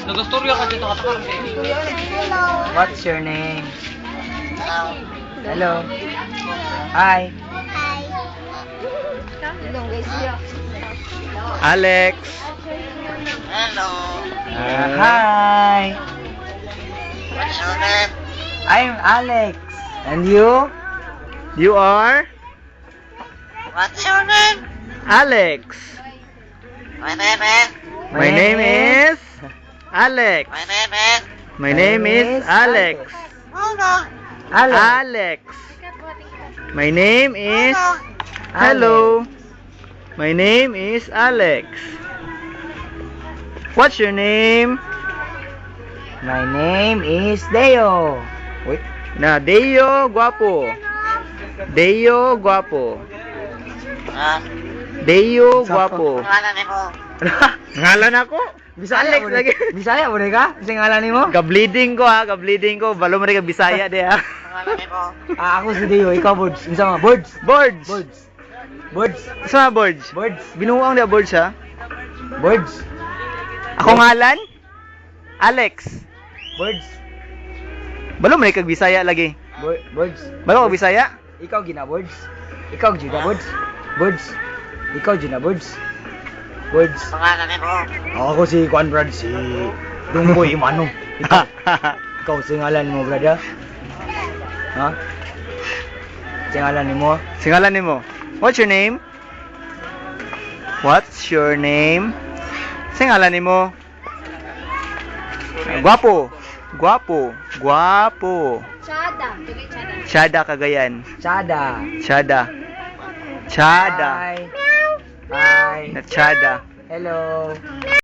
Nagustorya ka dito katakar. What's your name? Hello. Hi. Alex. Hello. Hi. What's your name? I'm Alex. And you? You are? What's your name? Alex. My name is. My name is Alex. My name is. My name is Alex. Hold on. Alex. Alex. My name is Hold Hello. My name is Alex. What's your name? My name is Deo. Wait. Na Deo Guapo. Deo Guapo. Ah, Deo Guapo. pangalan ni mo. Ngalan ako? Bisaya Alex mo lagi. Bisaya mo ka? Sing ngalan nimo? Ka-bleeding ko ha, ka-bleeding ko. Balo mo rin ka Bisaya de ha. Pangalan ni mo. Ako si Deo, ikaw Boards. Unsa mga Boards? Boards. Boards. Boards. Sa Boards. Boards. Binuang dia Boards ha. Boards. Ako ngalan? Alex. Boards. Balo mo rin kag Bisaya lagi. Boards. Balo kag Bisaya? Ikaw gina Boards. Ikaw gina Boards. Boards. Ikaw gina Boards. Boards. Pangalan ni mo. Ako si Juan Brad, si Dungboy Imano. Ikaw. Ikaw singalan mo, brother. Ha? Singalan mo? Singalan nimo. What's your name? What's your name? Singalan nimo. Guapo. Guapo. Guapo. Chada. Chada Cagayan. Chada. Chada. Chada. Hi. Hi. Na Chada. Hello.